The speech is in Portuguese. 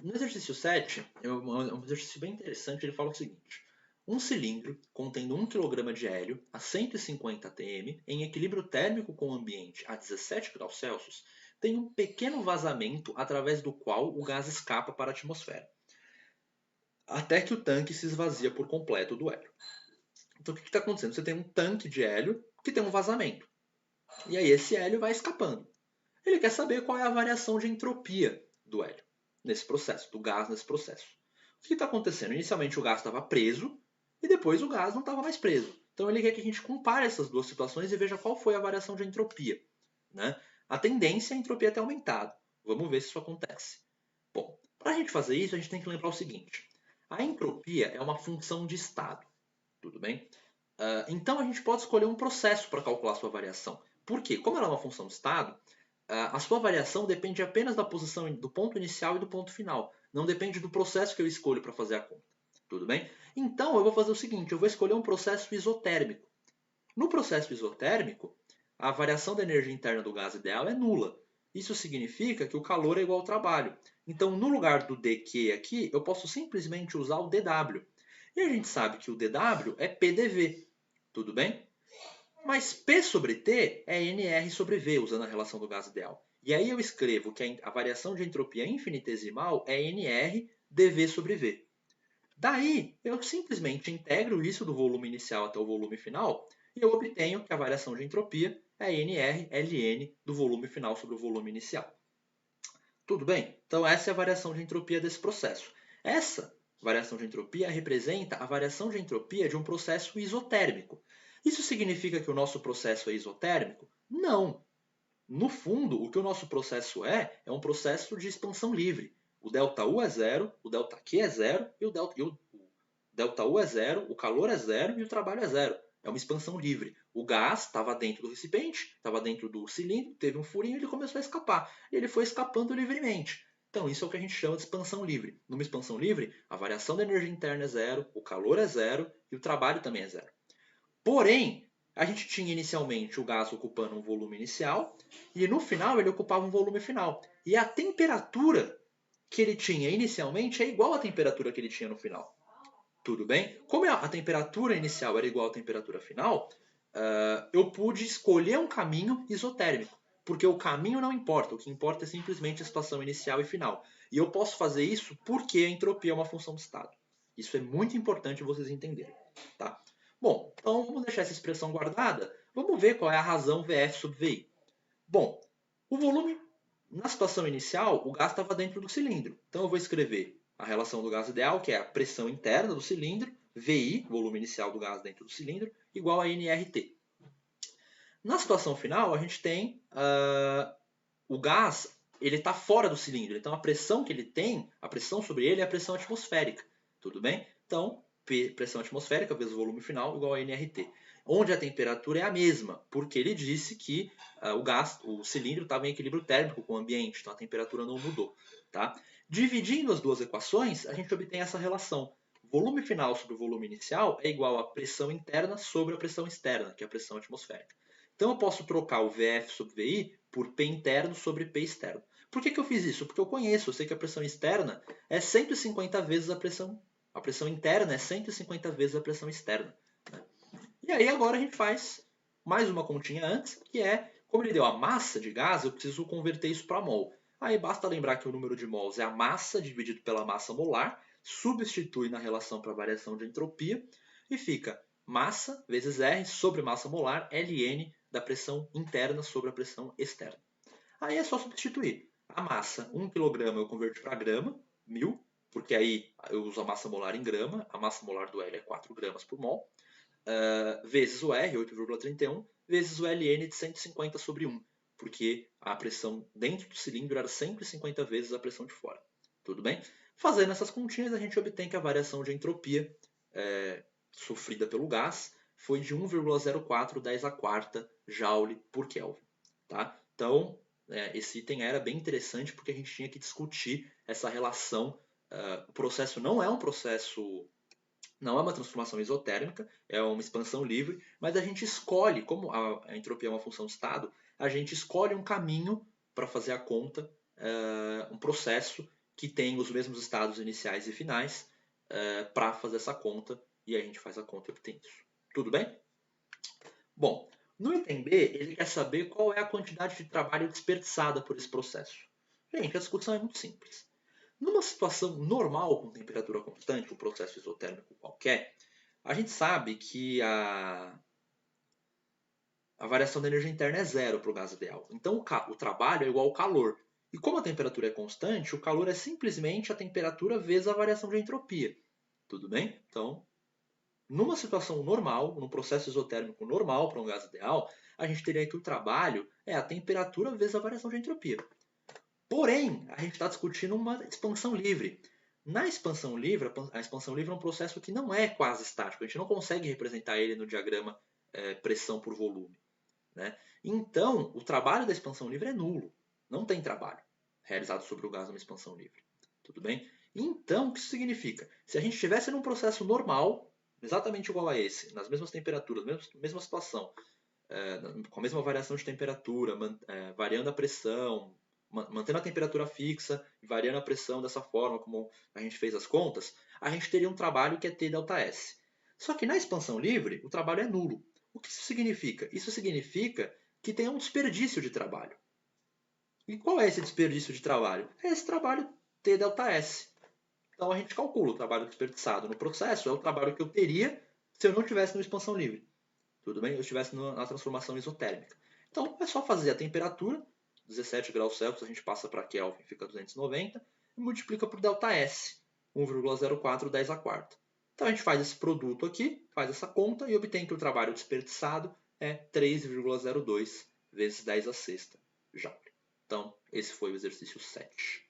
No exercício 7, é um exercício bem interessante, ele fala o seguinte. Um cilindro contendo 1 kg de hélio a 150 atm em equilíbrio térmico com o ambiente a 17 graus Celsius tem um pequeno vazamento através do qual o gás escapa para a atmosfera, até que o tanque se esvazia por completo do hélio. Então o que está acontecendo? Você tem um tanque de hélio que tem um vazamento. E aí esse hélio vai escapando. Ele quer saber qual é a variação de entropia do hélio nesse processo, do gás nesse processo. O que está acontecendo? Inicialmente o gás estava preso e depois o gás não estava mais preso. Então ele quer que a gente compare essas duas situações e veja qual foi a variação de entropia. Né? A tendência é a entropia ter aumentado. Vamos ver se isso acontece. Bom, para a gente fazer isso, a gente tem que lembrar o seguinte. A entropia é uma função de estado. Tudo bem? Então a gente pode escolher um processo para calcular a sua variação. Por quê? Como ela é uma função de estado, a sua variação depende apenas da posição do ponto inicial e do ponto final. Não depende do processo que eu escolho para fazer a conta. Tudo bem? Então eu vou fazer o seguinte, eu vou escolher um processo isotérmico. No processo isotérmico, a variação da energia interna do gás ideal é nula. Isso significa que o calor é igual ao trabalho. Então, no lugar do dQ aqui, eu posso simplesmente usar o dW. E a gente sabe que o dW é PDV. Tudo bem? Mas P sobre T é NR sobre V, usando a relação do gás ideal. E aí eu escrevo que a variação de entropia infinitesimal é NR dV sobre V. Daí, eu simplesmente integro isso do volume inicial até o volume final e eu obtenho que a variação de entropia é NR ln do volume final sobre o volume inicial. Tudo bem? Então essa é a variação de entropia desse processo. Essa variação de entropia representa a variação de entropia de um processo isotérmico. Isso significa que o nosso processo é isotérmico? Não. No fundo, o que o nosso processo é um processo de expansão livre. O ΔU é zero, o ΔQ é zero e o ΔU é zero, o calor é zero e o trabalho é zero. É uma expansão livre. O gás estava dentro do recipiente, estava dentro do cilindro, teve um furinho e ele começou a escapar. E ele foi escapando livremente. Então, isso é o que a gente chama de expansão livre. Numa expansão livre, a variação da energia interna é zero, o calor é zero e o trabalho também é zero. Porém, a gente tinha inicialmente o gás ocupando um volume inicial e no final ele ocupava um volume final. E a temperatura que ele tinha inicialmente é igual à temperatura que ele tinha no final. Tudo bem? Como a temperatura inicial era igual à temperatura final, eu pude escolher um caminho isotérmico. Porque o caminho não importa, o que importa é simplesmente a situação inicial e final. E eu posso fazer isso porque a entropia é uma função de estado. Isso é muito importante vocês entenderem. Tá? Bom, então vamos deixar essa expressão guardada. Vamos ver qual é a razão VF sobre VI. Bom, o volume, na situação inicial, o gás estava dentro do cilindro. Então eu vou escrever a relação do gás ideal, que é a pressão interna do cilindro, VI, volume inicial do gás dentro do cilindro, igual a nRT. Na situação final, a gente tem o gás, ele está fora do cilindro. Então a pressão que ele tem, a pressão sobre ele é a pressão atmosférica. Tudo bem? Então, pressão atmosférica vezes o volume final igual a nRT. Onde a temperatura é a mesma, porque ele disse que o cilindro estava em equilíbrio térmico com o ambiente, então a temperatura não mudou. Tá? Dividindo as duas equações, a gente obtém essa relação. Volume final sobre o volume inicial é igual a pressão interna sobre a pressão externa, que é a pressão atmosférica. Então eu posso trocar o VF sobre VI por P interno sobre P externo. Por que eu fiz isso? Porque eu conheço, eu sei que a pressão externa é 150 vezes a pressão. A pressão interna é 150 vezes a pressão externa. Né? E aí agora a gente faz mais uma continha antes, que é, como ele deu a massa de gás, eu preciso converter isso para mol. Aí basta lembrar que o número de mols é a massa dividido pela massa molar, substitui na relação para a variação de entropia e fica massa vezes R sobre massa molar, Ln da pressão interna sobre a pressão externa. Aí é só substituir. A massa, 1 kg eu converto para grama, 1000, porque aí eu uso a massa molar em grama, a massa molar do L é 4 gramas por mol, vezes o R, 8,31, vezes o Ln de 150 sobre 1, porque a pressão dentro do cilindro era 150 vezes a pressão de fora. Tudo bem? Fazendo essas continhas, a gente obtém que a variação de entropia sofrida pelo gás foi de 1,04 10 a quarta Joule por Kelvin. Tá? Então, esse item era bem interessante porque a gente tinha que discutir essa relação. O processo não é um processo, não é uma transformação isotérmica, é uma expansão livre, mas a gente escolhe, como a entropia é uma função de estado, a gente escolhe um caminho para fazer a conta, um processo que tem os mesmos estados iniciais e finais para fazer essa conta, e a gente faz a conta e obtém isso. Tudo bem? Bom, no item B, ele quer saber qual é a quantidade de trabalho desperdiçada por esse processo. Gente, a discussão é muito simples. Numa situação normal, com temperatura constante, um processo isotérmico qualquer, a gente sabe que a variação da energia interna é zero para o gás ideal. Então o trabalho é igual ao calor. E como a temperatura é constante, o calor é simplesmente a temperatura vezes a variação de entropia. Tudo bem? Então, numa situação normal, num processo isotérmico normal para um gás ideal, a gente teria que o trabalho é a temperatura vezes a variação de entropia. Porém, a gente está discutindo uma expansão livre. Na expansão livre, a expansão livre é um processo que não é quase estático. A gente não consegue representar ele no diagrama pressão por volume. Né? Então, o trabalho da expansão livre é nulo. Não tem trabalho realizado sobre o gás numa expansão livre. Tudo bem? Então, o que isso significa? Se a gente estivesse num processo normal, exatamente igual a esse, nas mesmas temperaturas, mesma situação, com a mesma variação de temperatura, variando a pressão, mantendo a temperatura fixa e variando a pressão dessa forma como a gente fez as contas, a gente teria um trabalho que é T delta S. Só que na expansão livre, o trabalho é nulo. O que isso significa? Isso significa que tem um desperdício de trabalho. E qual é esse desperdício de trabalho? É esse trabalho T delta S. Então a gente calcula o trabalho desperdiçado no processo, é o trabalho que eu teria se eu não tivesse numa expansão livre. Tudo bem? Eu estivesse na transformação isotérmica. Então é só fazer a temperatura, 17 graus Celsius, a gente passa para Kelvin, fica 290, e multiplica por ΔS, 1,04 10 a quarta. Então a gente faz esse produto aqui, faz essa conta e obtém que o trabalho desperdiçado é 3,02 vezes 10 a sexta joule. Então esse foi o exercício 7.